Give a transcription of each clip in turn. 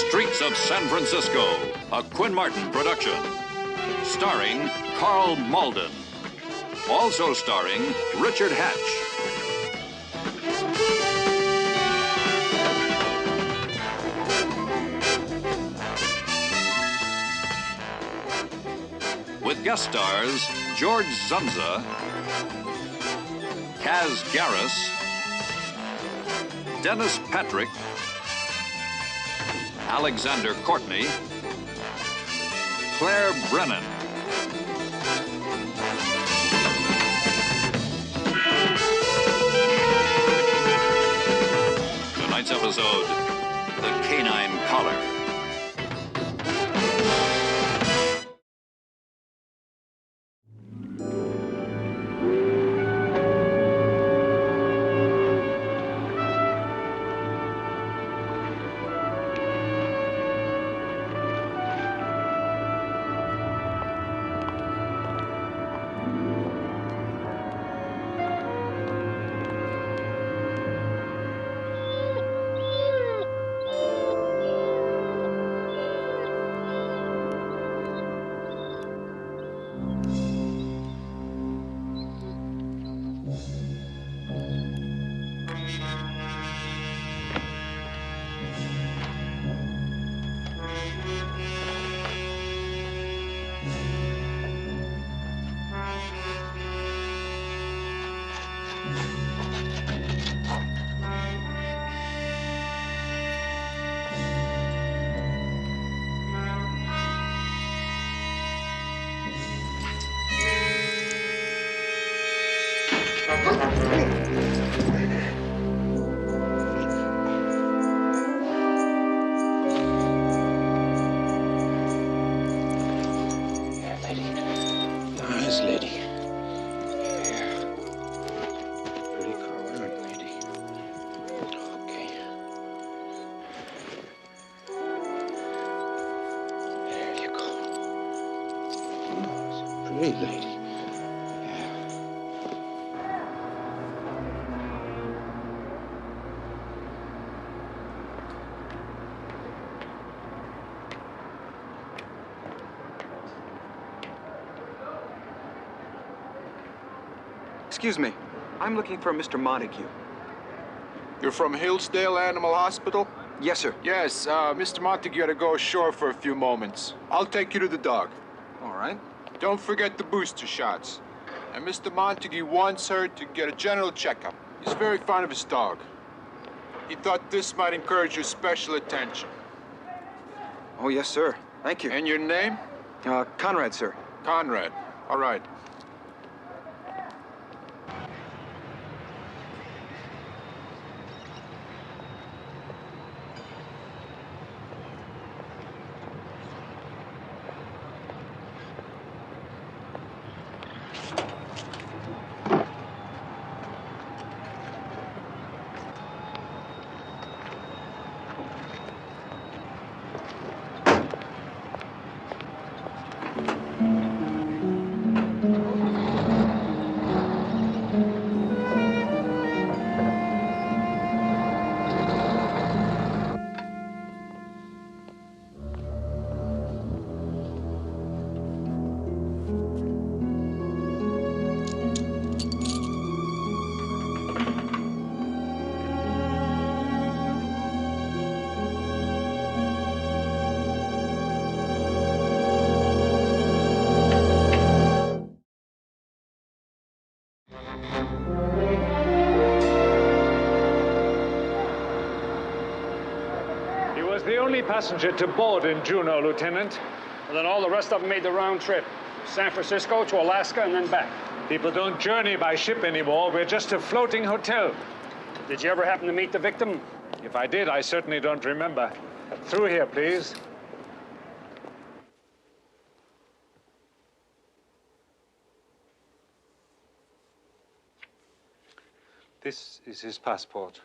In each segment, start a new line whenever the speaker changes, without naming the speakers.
Streets of San Francisco, a Quinn Martin production. Starring Carl Malden. Also starring Richard Hatch. With guest stars George Zunza, Kaz Garris, Dennis Patrick, Alexander Courtney, Claire Brennan. Tonight's episode, The Canine Collar.
Excuse me, I'm looking for Mr. Montague.
You're from Hillsdale Animal Hospital?
Yes, sir.
Yes, Mr. Montague had to go ashore for a few moments. I'll take you to the dog.
All right.
Don't forget the booster shots. And Mr. Montague wants her to get a general checkup. He's very fond of his dog. He thought this might encourage your special attention.
Oh, yes, sir. Thank you.
And your name?
Conrad, sir.
Conrad. All right.
The only passenger to board in Juneau, Lieutenant.
Well, then all the rest of them made the round trip. San Francisco to Alaska and then back.
People don't journey by ship anymore. We're just a floating hotel.
Did you ever happen to meet the victim?
If I did, I certainly don't remember. Through here, please. This is his passport.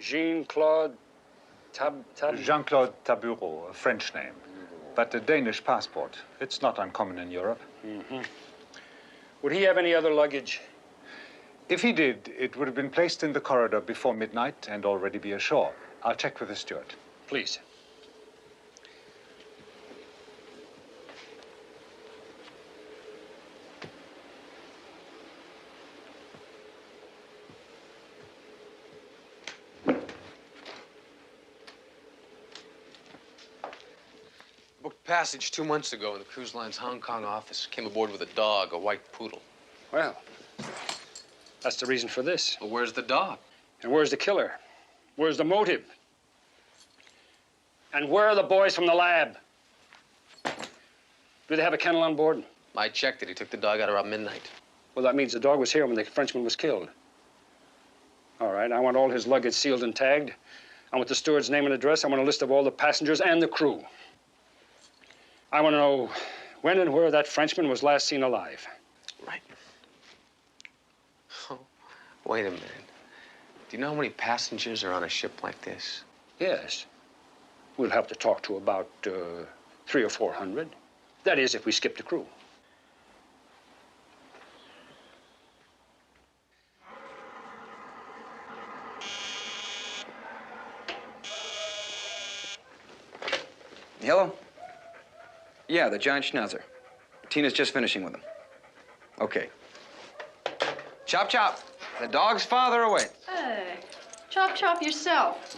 Jean-Claude
Jean-Claude Tabureau, a French name, but a Danish passport. It's not uncommon in Europe.
Mm-hmm. Would he have any other luggage?
If he did, it would have been placed in the corridor before midnight and already be ashore. I'll check with the steward.
Please.
Booked passage 2 months ago in the cruise line's Hong Kong office. Came aboard with a dog, a white poodle.
Well, that's the reason for this.
Well, where's the dog?
And where's the killer? Where's the motive? And where are the boys from the lab? Do they have a kennel on board?
I checked it. He took the dog out around midnight.
Well, that means the dog was here when the Frenchman was killed. All right, I want all his luggage sealed and tagged. I want the steward's name and address. I want a list of all the passengers and the crew. I want to know when and where that Frenchman was last seen alive.
Right. Oh, wait a minute. Do you know how many passengers are on a ship like this?
Yes. We'll have to talk to about 300 or 400. That is, if we skip the crew.
Hello? Yeah, the giant schnauzer. Tina's just finishing with him. Okay. Chop, chop. The dog's father away.
Hey, chop, chop yourself.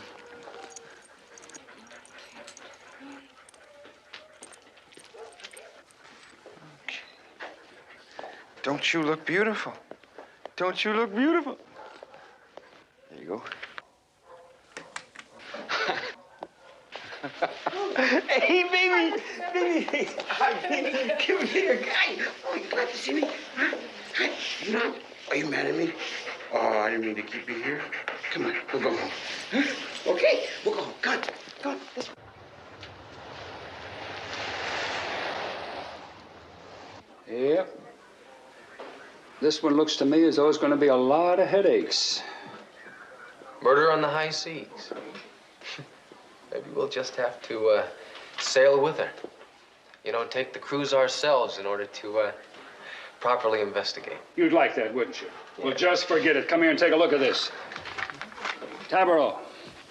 Don't you look beautiful? Don't you look beautiful? There you go.
Hey, baby! Baby! Come here, guy! Oh, you glad to see me? Huh? You not? Are you mad at me? Oh, I didn't mean to keep you here. Come on, we'll go home. Huh? Okay, we'll go home. Come on, come on. This way.
Yep. This one looks to me as though it's going to be a lot of headaches.
Murder on the high seas. Maybe we'll just have to sail with her. You know, take the cruise ourselves in order to properly investigate.
You'd like that, wouldn't you? Yeah. Well, just forget it. Come here and take a look at this. Tabarot,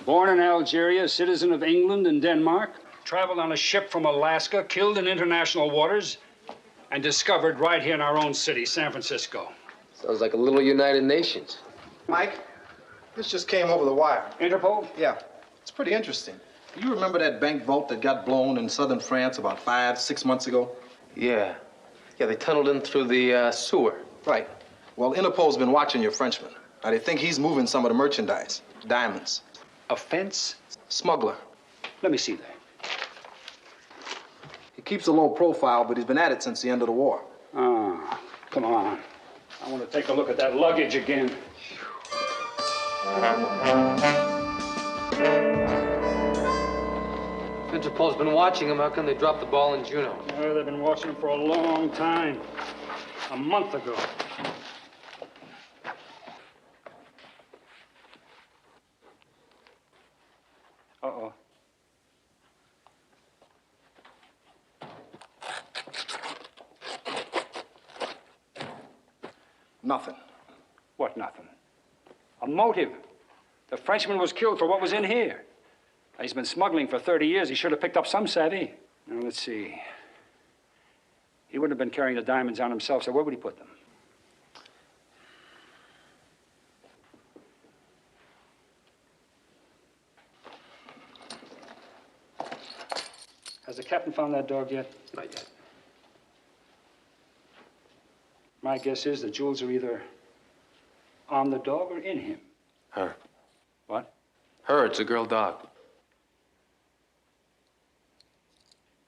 born in Algeria, citizen of England and Denmark, traveled on a ship from Alaska, killed in international waters, and discovered right here in our own city, San Francisco.
Sounds like a little United Nations.
Mike, this just came over the wire.
Interpol?
Yeah, it's pretty interesting. You remember that bank vault that got blown in southern France about 5, 6 months ago?
Yeah. Yeah, they tunneled in through the sewer.
Right. Well, Interpol's been watching your Frenchman. Now, they think he's moving some of the merchandise. Diamonds.
Offense?
Smuggler.
Let me see that.
He keeps a low profile, but he's been at it since the end of the war.
Ah, come on. I want to take a look at that luggage again.
Interpol's been watching him. How come they dropped the ball in Juneau?
Oh, they've been watching him for a long time. A month ago. Uh-oh.
Nothing.
What nothing? A motive. The Frenchman was killed for what was in here. He's been smuggling for 30 years. He should have picked up some savvy. Now, let's see. He wouldn't have been carrying the diamonds on himself, so where would he put them? Has the captain found that dog yet?
Not yet.
My guess is the jewels are either on the dog or in him.
Her.
What?
Her. It's a girl dog.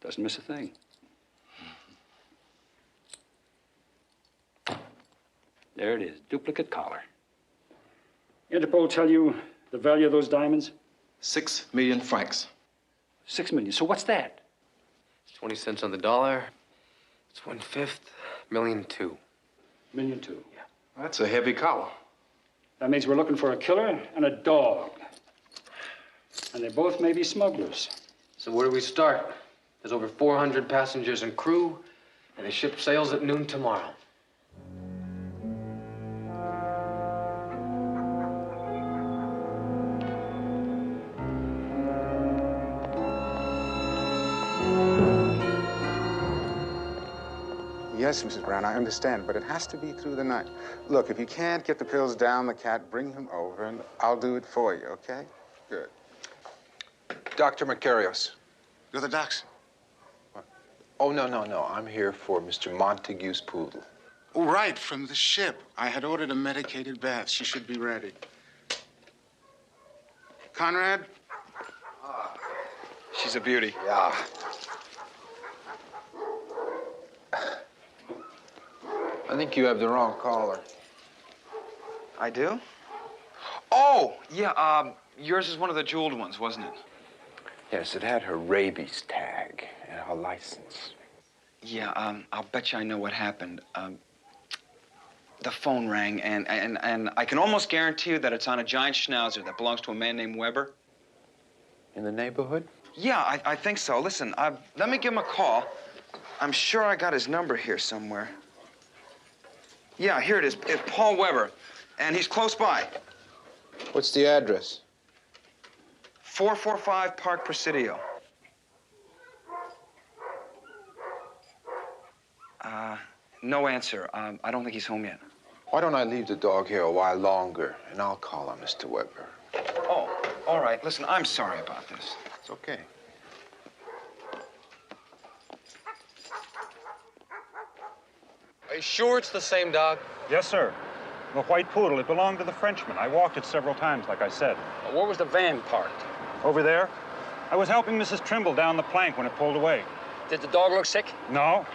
Doesn't miss a thing. There it is, duplicate collar. Interpol tell you the value of those diamonds?
6 million francs.
6 million. So what's that?
It's 20 cents on the dollar. It's 1/5, $1,200,000.
$1,200,000.
Yeah.
That's a heavy collar.
That means we're looking for a killer and a dog. And they both may be smugglers.
So where do we start? There's over 400 passengers and crew, and the ship sails at noon tomorrow.
Yes, Mrs. Brown, I understand, but it has to be through the night. Look, if you can't get the pills down the cat, bring him over, and I'll do it for you, okay? Good.
Dr. Macarios.
You're the doctor?
Oh, no. I'm here for Mr. Montague's poodle.
Oh, right, from the ship. I had ordered a medicated bath. She should be ready. Conrad?
She's a beauty.
Yeah. I think you have the wrong caller.
I do? Oh, yeah, yours is one of the jeweled ones, wasn't it?
Yes, it had her rabies tag and her license.
Yeah, I'll bet you I know what happened. The phone rang, and I can almost guarantee you that it's on a giant schnauzer that belongs to a man named Weber.
In the neighborhood?
Yeah, I think so. Listen, let me give him a call. I'm sure I got his number here somewhere. Yeah, here it is. It's Paul Weber, and he's close by.
What's the address?
445 Park Presidio. No answer. I don't think he's home yet.
Why don't I leave the dog here a while longer, and I'll call on Mr. Weber.
Oh, all right. Listen, I'm sorry about this.
It's okay.
Are you sure it's the same dog?
Yes, sir. The white poodle, it belonged to the Frenchman. I walked it several times, like I said.
Where was the van parked?
Over there. I was helping Mrs. Trimble down the plank when it pulled away.
Did the dog look sick?
No.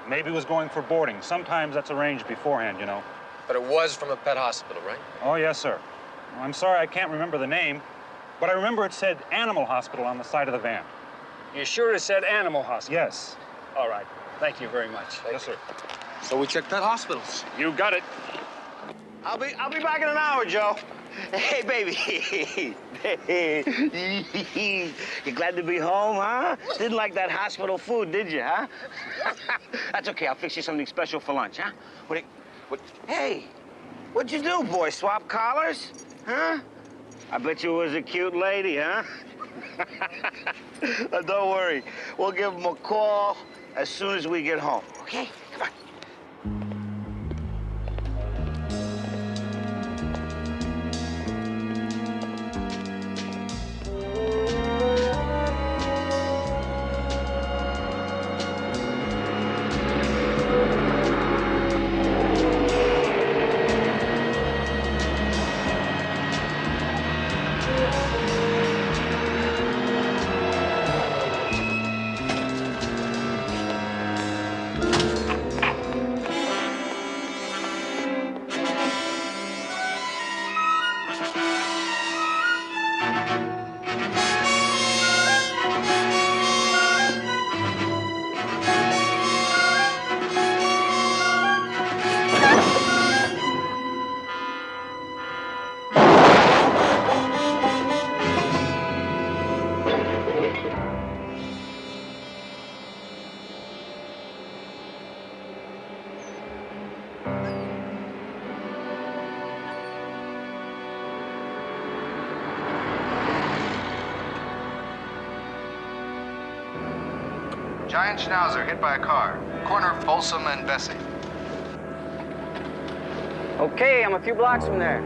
Maybe it was going for boarding. Sometimes that's arranged beforehand, you know.
But it was from a pet hospital, right?
Oh, yes, sir. Well, I'm sorry I can't remember the name, but I remember it said Animal Hospital on the side of the van.
You sure it said Animal Hospital?
Yes.
All right. Thank you very much.
Yes, sir.
So we check pet hospitals.
You got it.
I'll be back in an hour, Joe. Hey, baby. You glad to be home, huh? Didn't like that hospital food, did you, huh? That's okay. I'll fix you something special for lunch, huh? Hey, what'd you do, boy? Swap collars? Huh? I bet you was a cute lady, huh? Don't worry. We'll give him a call as soon as we get home, okay? Come on.
Giant Schnauzer hit by a car. Corner of Folsom and Bessie.
Okay, I'm a few blocks from there.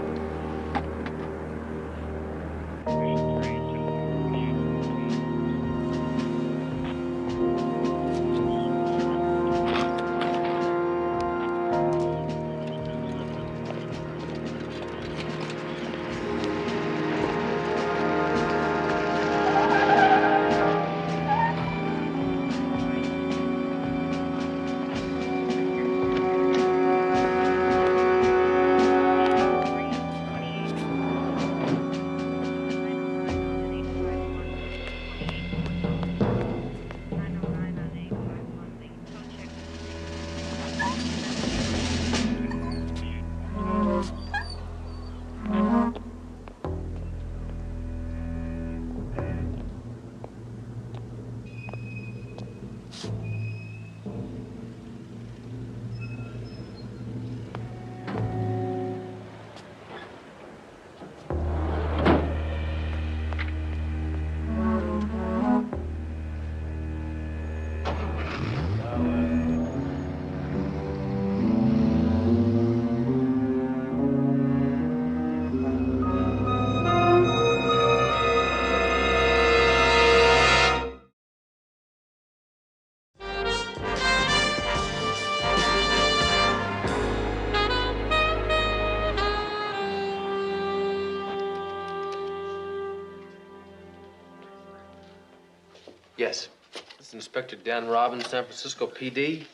It's Inspector Dan Robbins, San Francisco PD.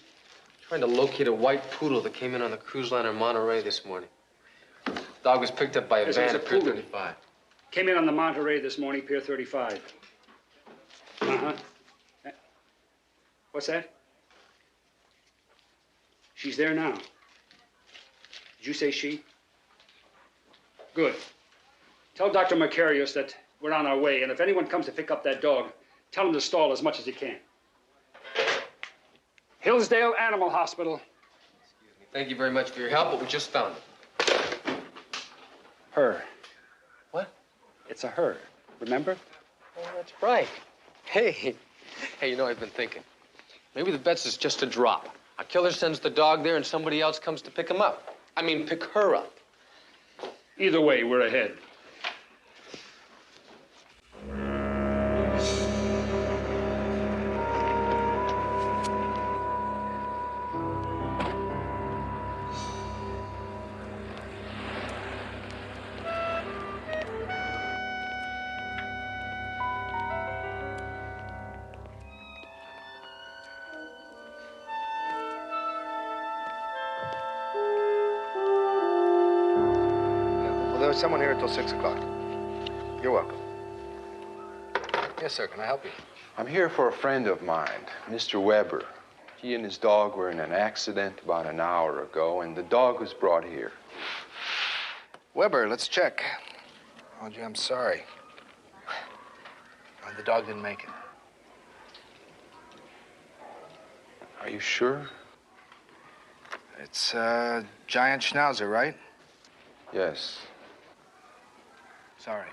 Trying to locate a white poodle that came in on the cruise liner Monterey this morning. Dog was picked up by a van at Pier 35.
Came in on the Monterey this morning, Pier 35. Uh-huh. What's that? She's there now. Did you say she? Good. Tell Dr. Macarius that we're on our way, and if anyone comes to pick up that dog, tell him to stall as much as he can. Hillsdale Animal Hospital.
Excuse me. Thank you very much for your help, but we just found it.
Her.
What?
It's a her. Remember?
Oh, that's right. Hey, you know, I've been thinking. Maybe the bet's is just a drop. A killer sends the dog there and somebody else comes to pick him up. I mean, pick her up.
Either way, we're ahead.
There was someone here until 6 o'clock. You're welcome. Yes, sir. Can I help you?
I'm here for a friend of mine, Mr. Weber. He and his dog were in an accident about an hour ago, and the dog was brought here.
Weber, let's check. Oh, gee, I'm sorry. The dog didn't make it.
Are you sure?
It's a giant schnauzer, right?
Yes.
Sorry.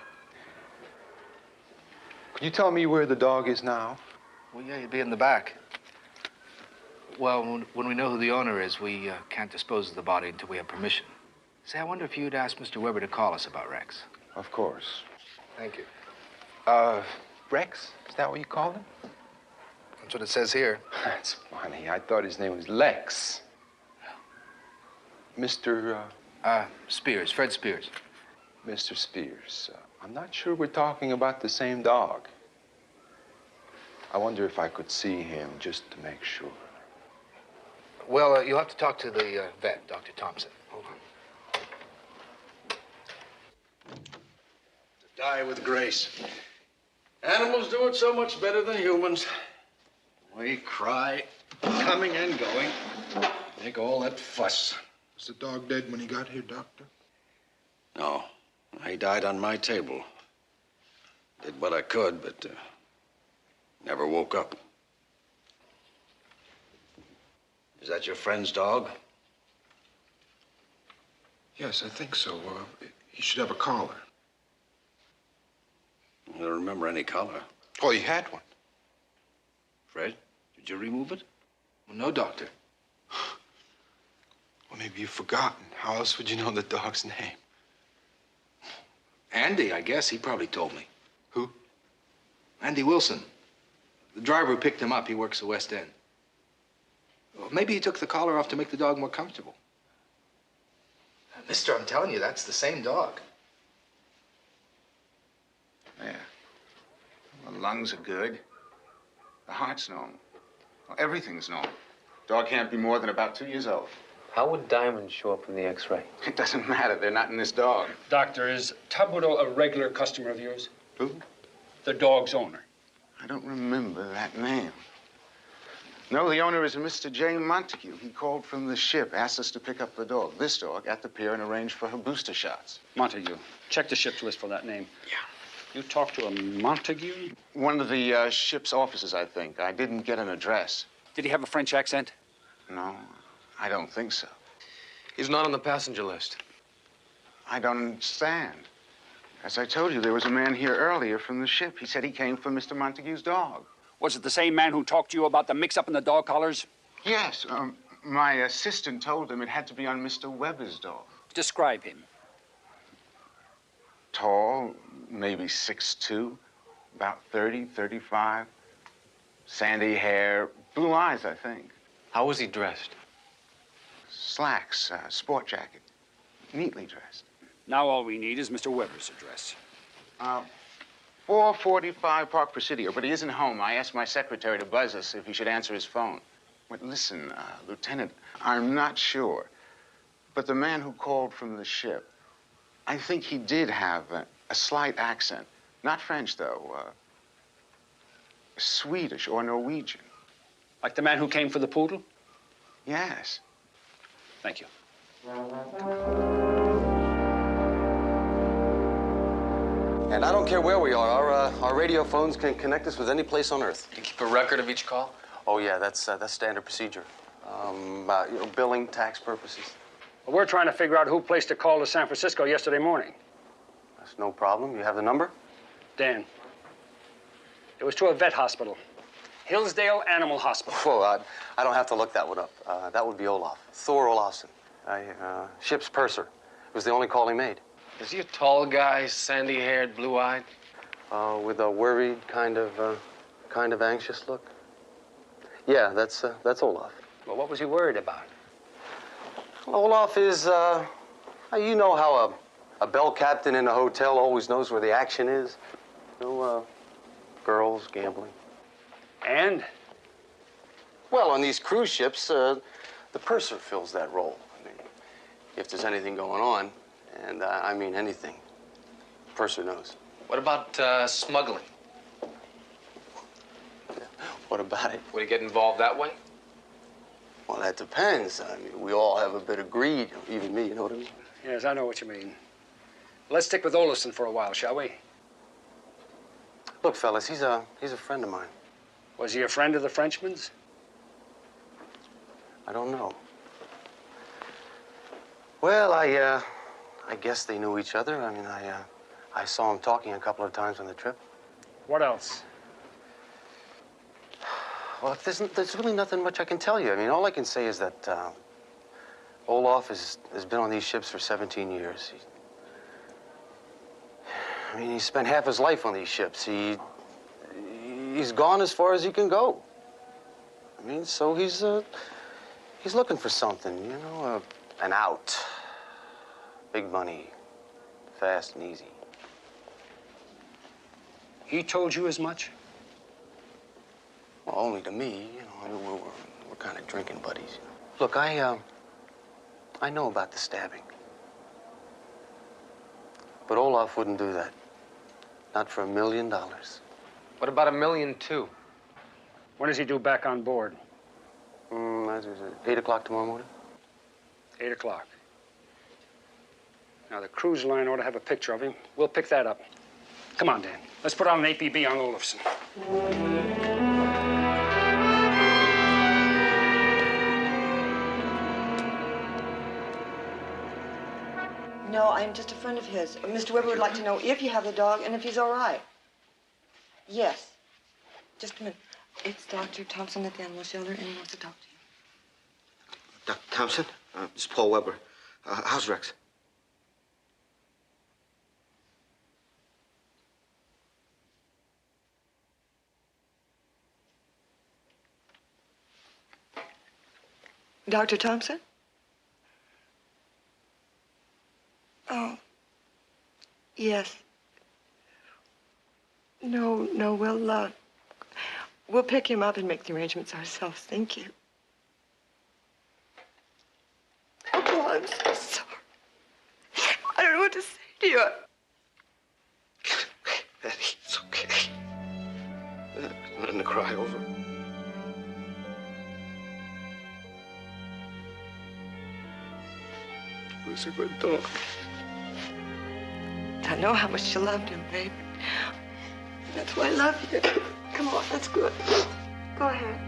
Could you tell me where the dog is now?
Well, yeah, he'd be in the back. Well, when we know who the owner is, we can't dispose of the body until we have permission. Say, I wonder if you'd ask Mr. Weber to call us about Rex.
Of course.
Thank you.
Rex? Is that what you call him?
That's what it says here.
That's funny. I thought his name was Lex. Mr.
Spears, Fred Spears.
Mr. Spears. I'm not sure we're talking about the same dog. I wonder if I could see him just to make sure.
Well, you'll have to talk to the vet, Dr. Thompson. Hold on.
To die with grace. Animals do it so much better than humans. We cry, coming and going. Make all that fuss.
Was the dog dead when he got here, Doctor?
No. He died on my table. Did what I could, but never woke up. Is that your friend's dog?
Yes, I think so. He should have a collar.
I don't remember any collar.
Oh, he had one.
Fred, did you remove it?
Well, no, Doctor.
Well, maybe you've forgotten. How else would you know the dog's name?
Andy, I guess. He probably told me.
Who?
Andy Wilson. The driver who picked him up, he works the West End. Well, maybe he took the collar off to make the dog more comfortable. Mister, I'm telling you, that's the same dog.
Yeah. The lungs are good. The heart's normal. Well, everything's normal. Dog can't be more than about 2 years old.
How would diamonds show up in the X-ray?
It doesn't matter. They're not in this dog.
Doctor, is Taburo a regular customer of yours?
Who?
The dog's owner.
I don't remember that name. No, the owner is a Mr. J. Montague. He called from the ship, asked us to pick up the dog, this dog, at the pier and arrange for her booster shots.
Montague. Check the ship's list for that name. Yeah. You talked to a Montague?
One of the ship's officers, I think. I didn't get an address.
Did he have a French accent?
No, I don't think so.
He's not on the passenger list.
I don't understand. As I told you, there was a man here earlier from the ship. He said he came for Mr. Montague's dog.
Was it the same man who talked to you about the mix-up in the dog collars?
Yes. My assistant told him it had to be on Mr. Weber's dog.
Describe him.
Tall, maybe 6'2", about 30, 35. Sandy hair, blue eyes, I think.
How was he dressed?
Slacks, sport jacket, neatly dressed.
Now all we need is Mr. Weber's address.
445 Park Presidio, but he isn't home. I asked my secretary to buzz us if he should answer his phone. But listen, Lieutenant, I'm not sure, but the man who called from the ship, I think he did have a slight accent. Not French, though. Swedish or Norwegian.
Like the man who came for the poodle?
Yes.
Thank you.
And I don't care where we are. Our radio phones can connect us with any place on Earth.
You keep a record of each call?
Oh, yeah, that's standard procedure. Billing, tax purposes.
Well, we're trying to figure out who placed a call to San Francisco yesterday morning.
That's no problem. You have the number?
Dan. It was to a vet hospital. Hillsdale Animal Hospital.
Whoa, I don't have to look that one up. That would be Olaf. Thor Olafsson. Ship's purser. It was the only call he made.
Is he a tall guy, sandy-haired, blue-eyed?
With a worried, kind of anxious look. Yeah, that's Olaf.
Well, what was he worried about?
Olaf is, you know how a bell captain in a hotel always knows where the action is. Girls, gambling.
And?
Well, on these cruise ships, the purser fills that role. I mean, if there's anything going on, and I mean anything, the purser knows.
What about smuggling?
What about it?
Would he get involved that way?
Well, that depends. I mean, we all have a bit of greed, even me, you know what I mean?
Yes, I know what you mean. Let's stick with Olafsson for a while, shall we?
Look, fellas, he's a friend of mine.
Was he a friend of the Frenchman's?
I don't know. Well, I guess they knew each other. I mean, I saw him talking a couple of times on the trip.
What else?
Well, there's really nothing much I can tell you. I mean, all I can say is that Olaf has been on these ships for 17 years. He spent half his life on these ships. He's gone as far as he can go. I mean, so he's looking for something, you know, an out. Big money, fast and easy.
He told you as much?
Well, only to me, you know. I mean, we're kind of drinking buddies. Look, I know about the stabbing. But Olaf wouldn't do that. Not for $1 million.
What about $1.2 million?
When does he due back on board?
8 o'clock tomorrow morning.
8 o'clock. Now, the cruise line ought to have a picture of him. We'll pick that up. Come on, Dan. Let's put on an APB on Olafsson.
No, I'm just a friend of his. Mr. Weber would like to know if you have the dog and if he's all right. Yes. Just a minute. It's Dr. Thompson at the animal shelter, and he wants to talk to you.
Dr. Thompson? This is Paul Weber. How's Rex?
Dr. Thompson? Oh. Yes. No, we'll pick him up and make the arrangements ourselves. Thank you. Oh, I'm so sorry. I don't know what to say to you.
Betty, it's okay. Nothing to cry over. He was a good dog.
I know how much you loved him, baby. That's why I love you. Come on, that's good. Go ahead.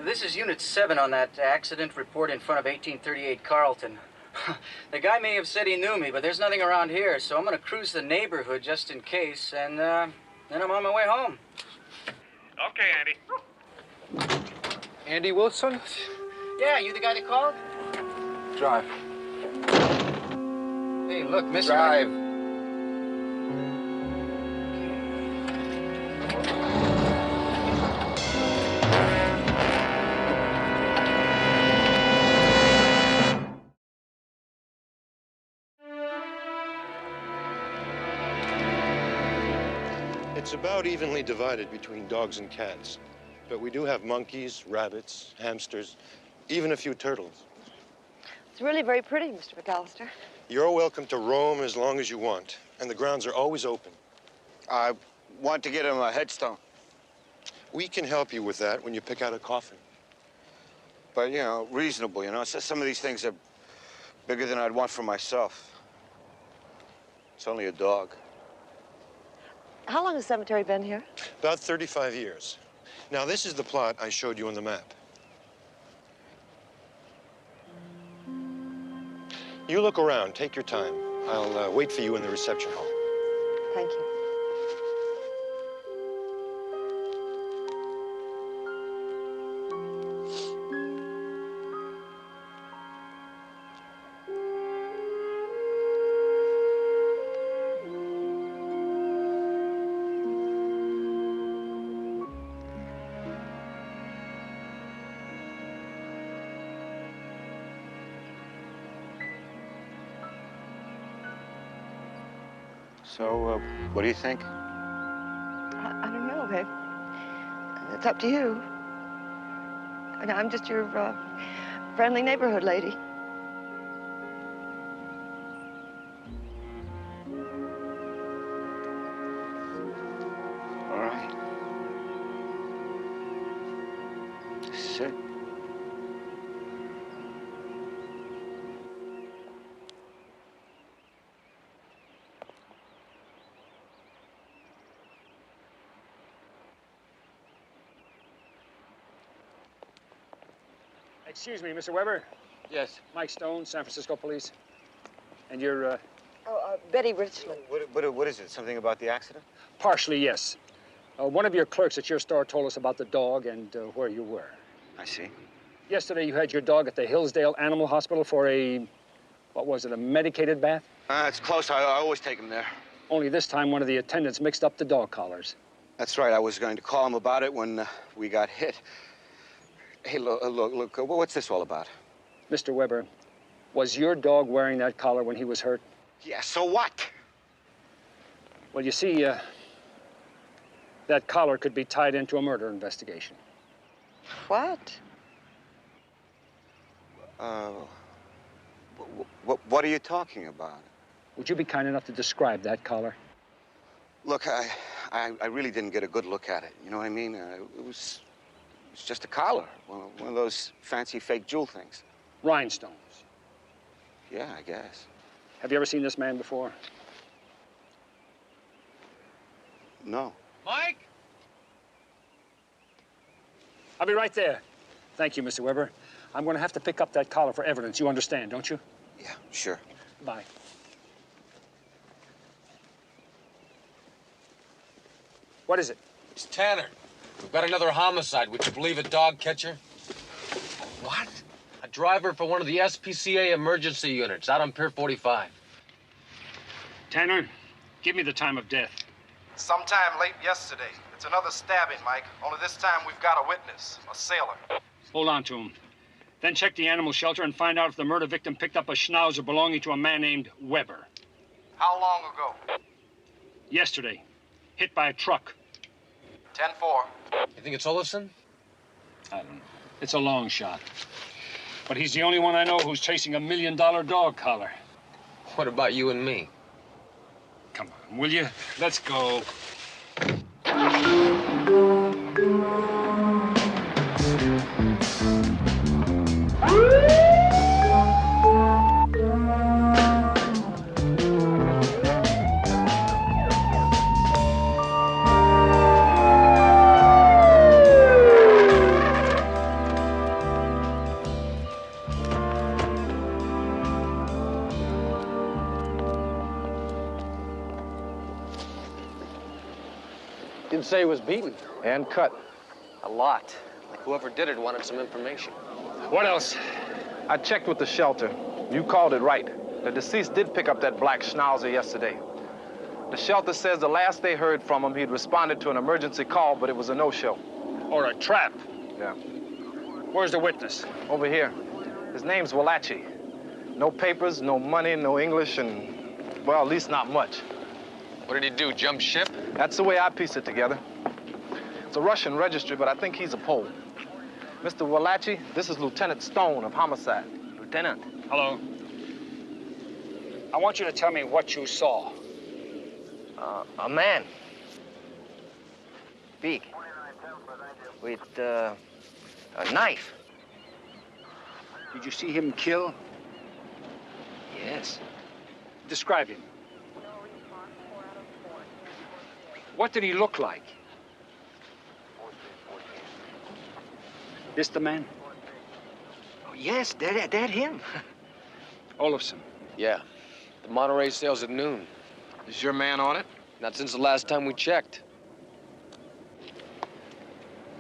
This is Unit 7 on that accident report in front of 1838 Carlton. The guy may have said he knew me, but there's nothing around here, so I'm going to cruise the neighborhood just in case, and Then I'm on my way home.
Okay, Andy.
Andy Wilson?
Yeah, you the guy that called?
Drive.
Hey, look, mister.
Drive.
It's about evenly divided between dogs and cats. But we do have monkeys, rabbits, hamsters, even a few turtles.
It's really very pretty, Mr. McAllister.
You're welcome to roam as long as you want, and the grounds are always open.
I want to get him a headstone.
We can help you with that when you pick out a coffin.
But, you know, reasonable, you know. So some of these things are bigger than I'd want for myself. It's only a dog.
How long has the cemetery been here?
About 35 years. Now, this is the plot I showed you on the map. You look around, take your time. I'll wait for you in the reception hall.
Thank you.
So, what do you think?
I don't know, babe. It's up to you. And I'm just your friendly neighborhood lady.
All right. Sit.
Excuse me, Mr. Weber.
Yes.
Mike Stone, San Francisco Police. And you're,
Betty Richland.
What is it? Something about the accident?
partially, yes. One of your clerks at your store told us about the dog and where you were.
I see.
Yesterday, you had your dog at the Hillsdale Animal Hospital for a, what was it, a medicated bath?
It's close. I always take him there.
Only this time, one of the attendants mixed up the dog collars.
That's right. I was going to call him about it when we got hit. Hey, look, what's this all about?
Mr. Weber, was your dog wearing that collar when he was hurt?
Yeah, so what?
Well, you see, that collar could be tied into a murder investigation.
What?
What are you talking about?
Would you be kind enough to describe that collar?
Look, I really didn't get a good look at it. You know what I mean? It was just a collar, one of those fancy fake jewel things.
Rhinestones.
Yeah, I guess.
Have you ever seen this man before?
No.
Mike? I'll be right there. Thank you, Mr. Weber. I'm going to have to pick up that collar for evidence. You understand, don't you?
Yeah, sure.
Bye. What is it?
It's Tanner. We've got another homicide. Would you believe a dog catcher? What? A driver for one of the SPCA emergency units out on Pier 45.
Tanner, give me the time of death.
Sometime late yesterday. It's another stabbing, Mike. Only this time we've got a witness, a sailor.
Hold on to him. Then check the animal shelter and find out if the murder victim picked up a schnauzer belonging to a man named Weber.
How long ago?
Yesterday. Hit by a truck.
10-4.
You think it's Olafson?
I don't know. It's a long shot. But he's the only one I know who's chasing $1 million dog collar.
What about you and me?
Come on, will you? Let's go.
him say he was beaten.
And cut.
A lot. Like whoever did it wanted some information.
What else?
I checked with the shelter. You called it right. The deceased did pick up that black schnauzer yesterday. The shelter says the last they heard from him, he'd responded to an emergency call, but it was a no-show.
Or a trap.
Yeah.
Where's the witness?
Over here. His name's Walachi. No papers, no money, no English, and, well, at least not much.
What did he do, jump ship?
That's the way I piece it together. It's a Russian registry, but I think he's a Pole. Mr. Walachi, this is Lieutenant Stone of Homicide.
Lieutenant.
Hello. I want you to tell me what you saw.
A man. Big. With a knife.
Did you see him kill?
Yes.
Describe him. What did he look like? This the man?
Oh, yes, that him.
Olafson.
Yeah. The Monterey sails at noon.
Is your man on it?
Not since the last time we checked.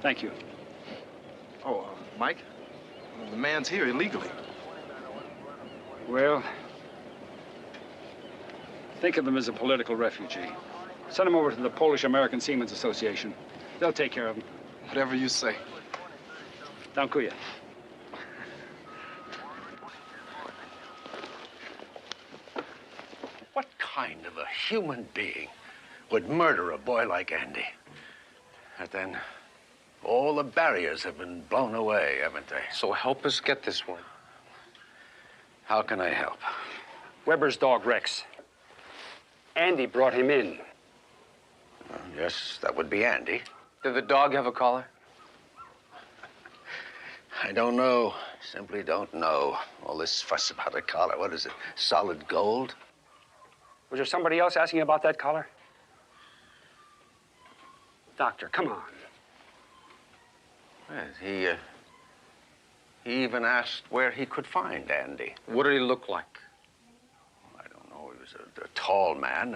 Thank you.
Oh, Mike? The man's here illegally.
Well, think of him as a political refugee. Send him over to the Polish-American Seamen's Association. They'll take care of him.
Whatever you say.
Dziękuję.
What kind of a human being would murder a boy like Andy? And then all the barriers have been blown away, haven't they?
So help us get this one.
How can I help?
Weber's dog, Rex. Andy brought him in.
Yes, that would be Andy.
Did the dog have a collar?
I don't know. Simply don't know. All this fuss about a collar. What is it? Solid gold?
Was there somebody else asking about that collar? Doctor, come on.
Yes, he even asked where he could find Andy.
What did he look like?
I don't know. He was a tall man,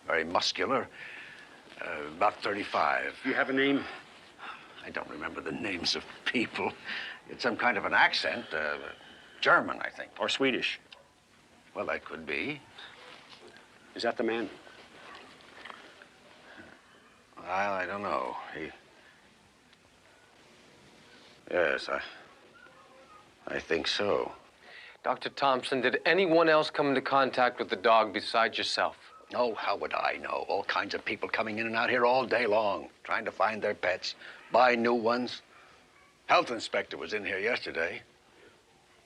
very muscular, about 35.
You have a name?
I don't remember the names of people. It's some kind of an accent. German, I think.
Or Swedish.
Well, that could be.
Is that the man?
Well, I don't know. Yes, I think so.
Dr. Thompson, did anyone else come into contact with the dog besides yourself?
Oh, how would I know? All kinds of people coming in and out here all day long, trying to find their pets, buy new ones. Health inspector was in here yesterday.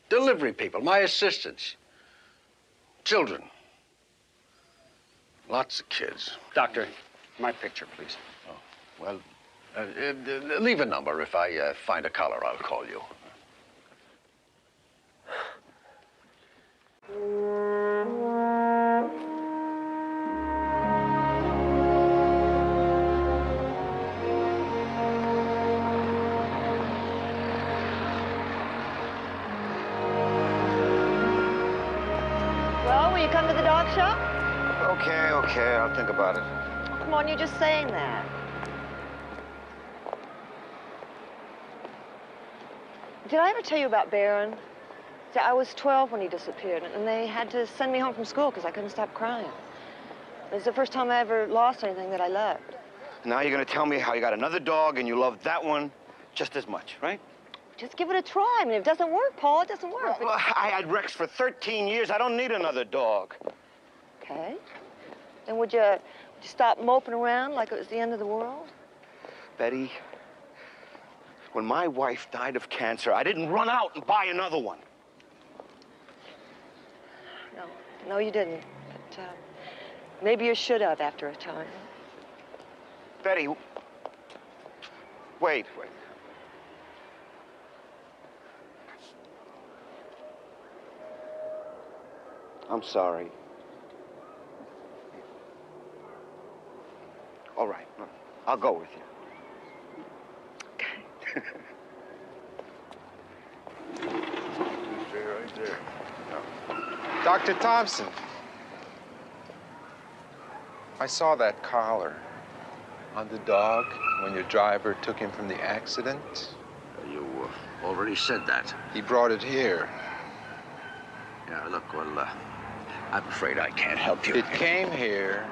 Delivery people, my assistants. Children. Lots of kids.
Doctor, my picture, please.
Oh, well, leave a number. If I find a collar, I'll call you.
Well, will you come to the dog shop?
Okay, I'll think about it.
Come on, you're just saying that. Did I ever tell you about Barron? See, I was 12 when he disappeared, and they had to send me home from school because I couldn't stop crying. It was the first time I ever lost anything that I loved.
Now you're gonna tell me how you got another dog and you love that one just as much, right?
Just give it a try. I mean, if it doesn't work, Paul, it doesn't work.
Well, I had Rex for 13 years. I don't need another dog.
Okay. Then would you stop moping around like it was the end of the world?
Betty, when my wife died of cancer, I didn't run out and buy another one.
No, you didn't. But maybe you should have after a time.
Betty, wait. I'm sorry. All right, I'll go with you.
Right there. Dr. Thompson. I saw that collar on the dog when your driver took him from the accident?
You already said that.
He brought it here.
Yeah, look, well, I'm afraid I can't help you.
It came here,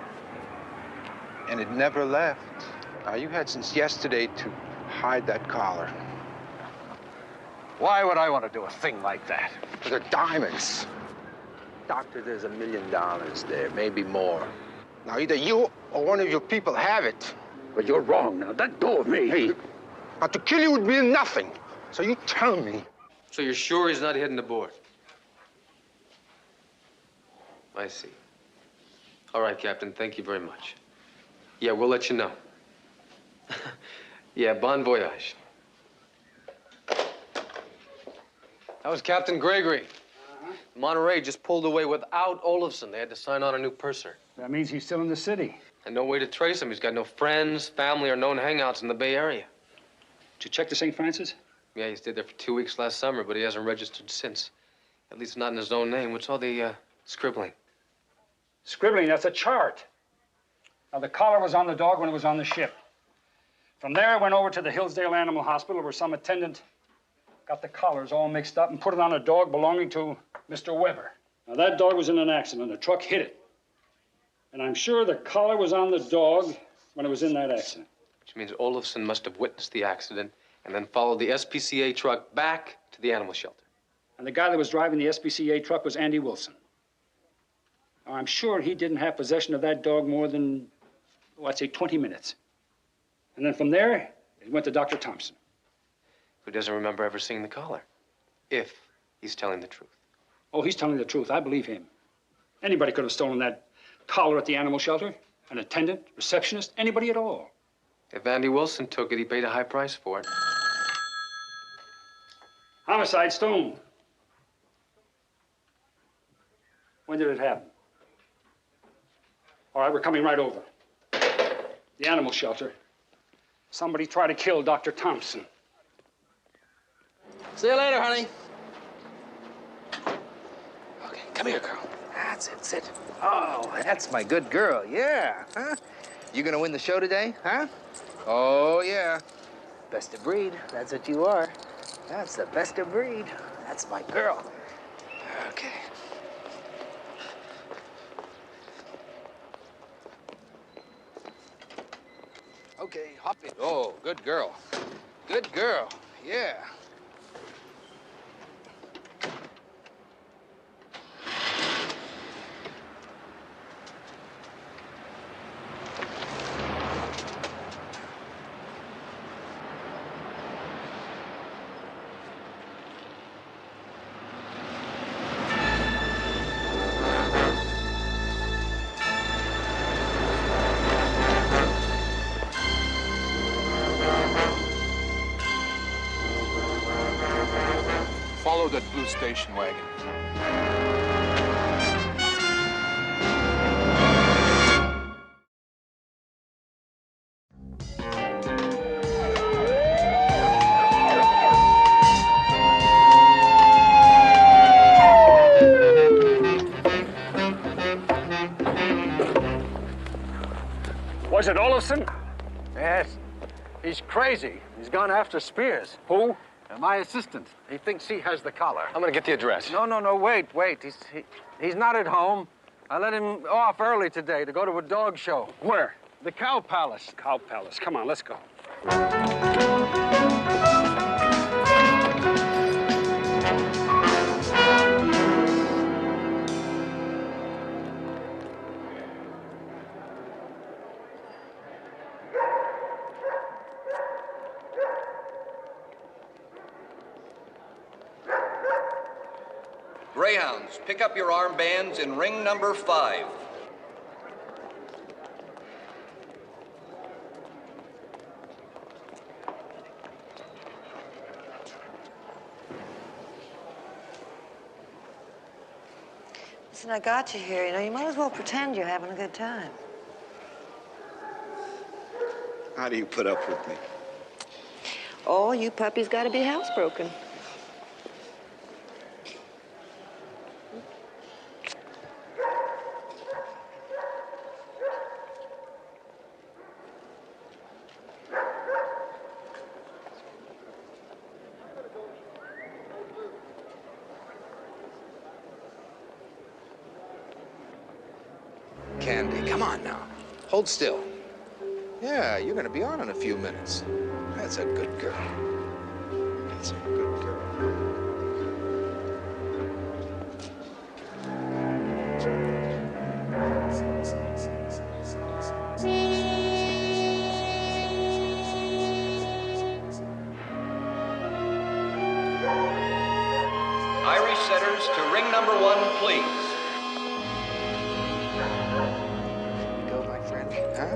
and it never left. Now, you had since yesterday to hide that collar.
Why would I want to do a thing like that?
They're diamonds. Doctor, there's $1 million there, maybe more. Now, either you or one of your people have it.
But you're wrong now. Let go of me.
Hey, now to kill you would mean nothing. So you tell me.
So you're sure he's not hitting the board? I see. All right, Captain, thank you very much. Yeah, we'll let you know. Yeah, bon voyage. That was Captain Gregory. Monterey just pulled away without Olafson. They had to sign on a new purser.
That means he's still in the city.
And no way to trace him. He's got no friends, family, or known hangouts in the Bay Area.
Did you check the St. Francis?
Yeah, he stayed there for 2 weeks last summer, but he hasn't registered since. At least not in his own name. What's all the scribbling?
Scribbling, that's a chart. Now, the collar was on the dog when it was on the ship. From there, I went over to the Hillsdale Animal Hospital where some attendant got the collars all mixed up and put it on a dog belonging to Mr. Weber. Now, that dog was in an accident. A truck hit it. And I'm sure the collar was on the dog when it was in that accident.
Which means Olafson must have witnessed the accident and then followed the SPCA truck back to the animal shelter.
And the guy that was driving the SPCA truck was Andy Wilson. Now, I'm sure he didn't have possession of that dog more than, I'd say 20 minutes. And then from there, it went to Dr. Thompson.
Who doesn't remember ever seeing the collar, if he's telling the truth.
Oh, he's telling the truth. I believe him. Anybody could have stolen that collar at the animal shelter. An attendant, receptionist, anybody at all.
If Andy Wilson took it, he paid a high price for it.
Homicide, Stone. When did it happen? All right, we're coming right over. The animal shelter. Somebody tried to kill Dr. Thompson.
See you later, honey. Okay, come here, girl. That's it, sit. Oh, that's my good girl, yeah, huh? You gonna win the show today, huh? Oh, yeah. Best of breed, that's what you are. That's the best of breed. That's my girl. Okay. Okay, hop in. Oh, good girl. Good girl, yeah.
Follow that blue station wagon.
Was it Olafson?
Yes. He's crazy. He's gone after Spears.
Who?
My assistant. He thinks he has the collar.
I'm gonna get the address.
No, wait. He's not at home. I let him off early today to go to a dog show.
Where?
The Cow Palace.
Cow Palace. Come on, let's go.
Greyhounds, pick up your armbands in ring number 5.
Listen, I got you here. You know, you might as well pretend you're having a good time.
How do you put up with me?
Oh, you puppies got to be housebroken.
Candy, come on now. Hold still. Yeah, you're gonna be on in a few minutes. That's a good girl. That's a good girl.
Irish setters to ring number 1, please.
Go, my friend, huh?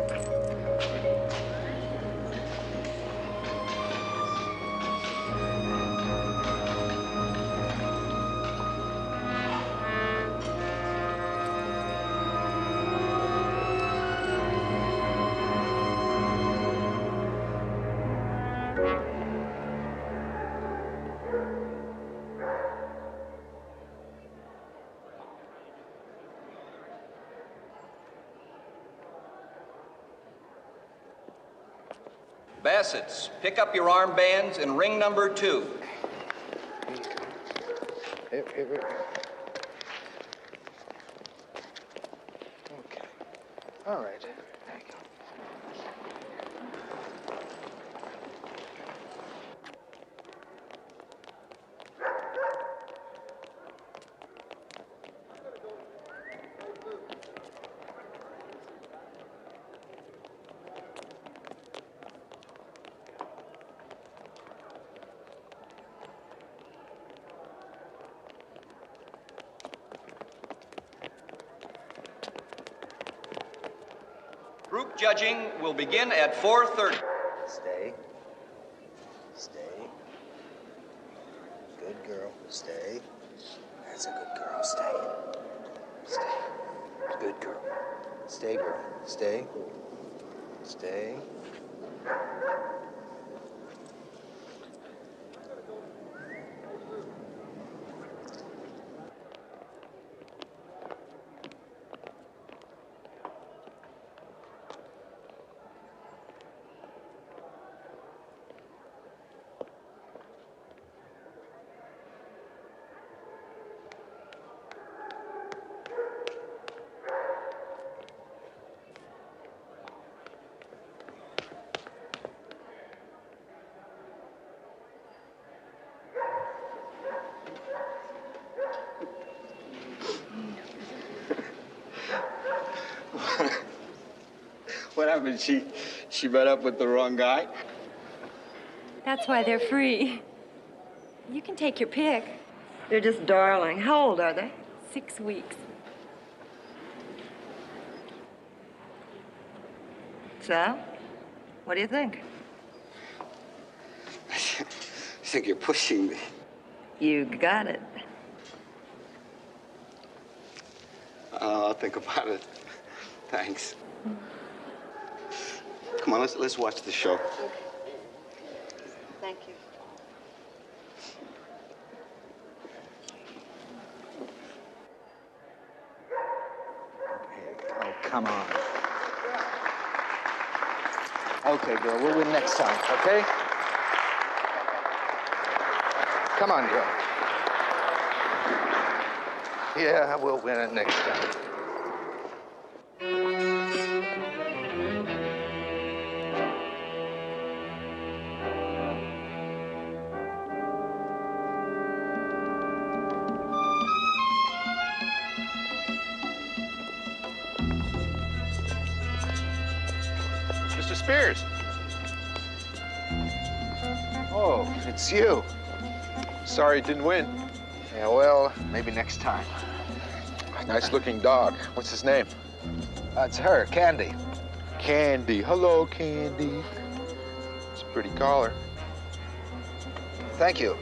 Bassett's, pick up your armbands and ring number 2.
Here. Okay. All right. There you go.
Group judging will begin at 4:30.
Stay. Stay. Good girl. Stay. That's a good girl. Stay. Stay. Good girl. Stay, girl. Stay. Stay.
What happened? She met up with the wrong guy?
That's why they're free. You can take your pick.
They're just darling. How old are they?
6 weeks.
So, what do you think?
I think you're pushing me.
You got it.
I'll think about it. Thanks. Come on, let's watch the show.
Thank you.
Oh, come on. Okay, girl, we'll win next time, okay? Come on, girl. Yeah, we'll win it next time.
Mr. Spears. Oh, it's you.
Sorry it didn't win.
Yeah, well, maybe next time.
Nice looking dog. What's his name?
It's her, Candy.
Candy. Hello, Candy. It's a pretty collar.
Thank you.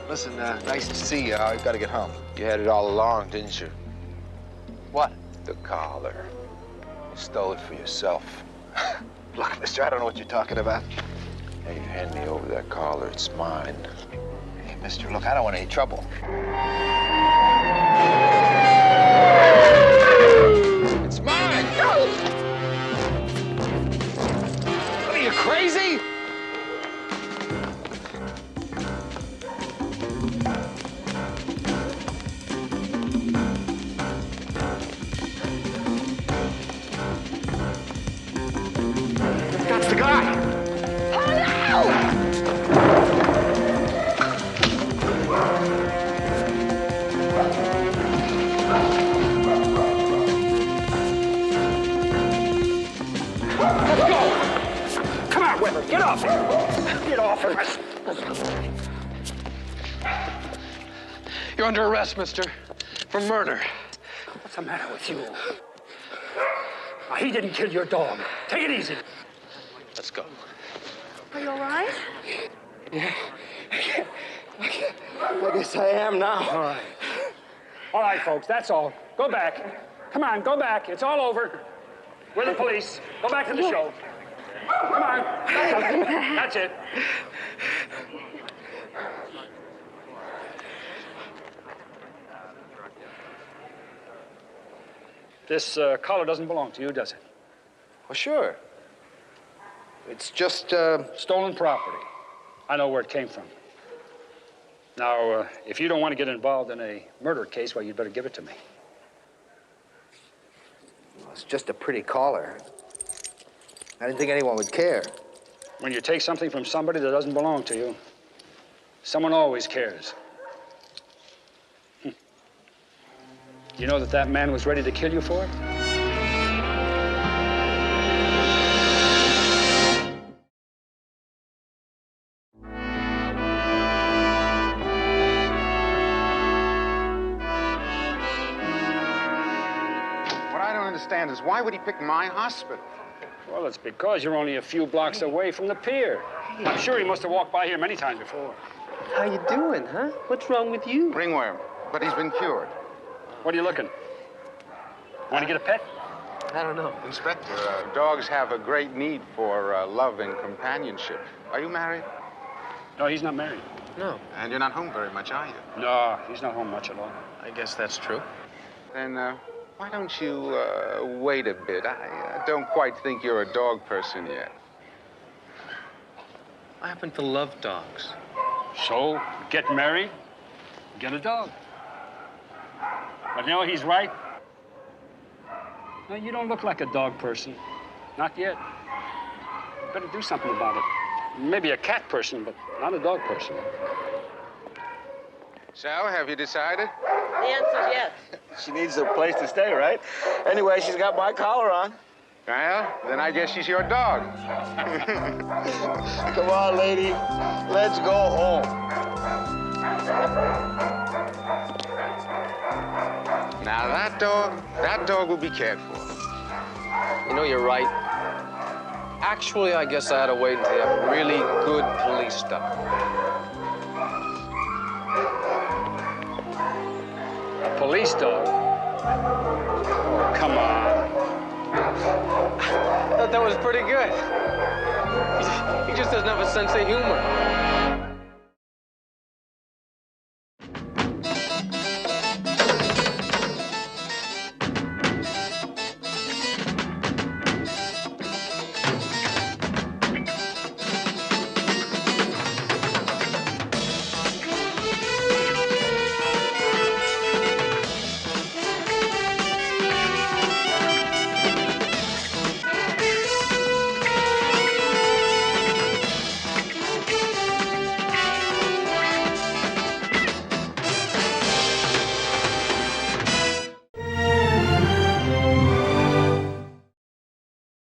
Listen, nice to see you. I've got to get home.
You had it all along, didn't you?
What?
The collar. You stole it for yourself.
Look, mister, I don't know what you're talking about.
Hey, hand me over that collar. It's mine.
Hey, mister, look, I don't want any trouble.
It's mine!
What, are you crazy?
off. Get off of us.
You're under arrest, mister, for murder.
What's the matter with you? Now, he didn't kill your dog. Take it easy.
Let's go.
Are you all right?
Yeah. I guess I am now.
All right. All right, folks, that's all. Go back. Come on, go back. It's all over. We're the police. Go back to the show. Come on. That's it. This collar doesn't belong to you, does it?
Well, sure. It's just,
Stolen property. I know where it came from. Now, if you don't want to get involved in a murder case, well, you'd better give it to me.
Well, it's just a pretty collar. I didn't think anyone would care.
When you take something from somebody that doesn't belong to you, someone always cares. You know that man was ready to kill you for it?
Is why would he pick my hospital?
Well, it's because you're only a few blocks away from the pier. I'm sure he must have walked by here many times before.
How you doing, huh? What's wrong with you?
Ringworm, but he's been cured.
What are you looking? Want to get a pet?
I don't know.
Inspector, dogs have a great need for love and companionship. Are you married?
No, he's not married.
No.
And you're not home very much, are you?
No, he's not home much at all.
I guess that's true.
Then, why don't you wait a bit? I don't quite think you're a dog person yet.
I happen to love dogs.
So, get married, get a dog. But you know, he's right. No, you don't look like a dog person. Not yet. Better do something about it. Maybe a cat person, but not a dog person.
So, have you decided?
The answer's yes. She needs a place to stay, right? Anyway, she's got my collar on.
Well, then I guess she's your dog.
Come on, lady. Let's go home.
Now, that dog will be cared for.
You know, you're right. Actually, I guess I ought to wait until you have a really good police dog.
Police dog? Oh, come on.
I thought that was pretty good. He just doesn't have a sense of humor.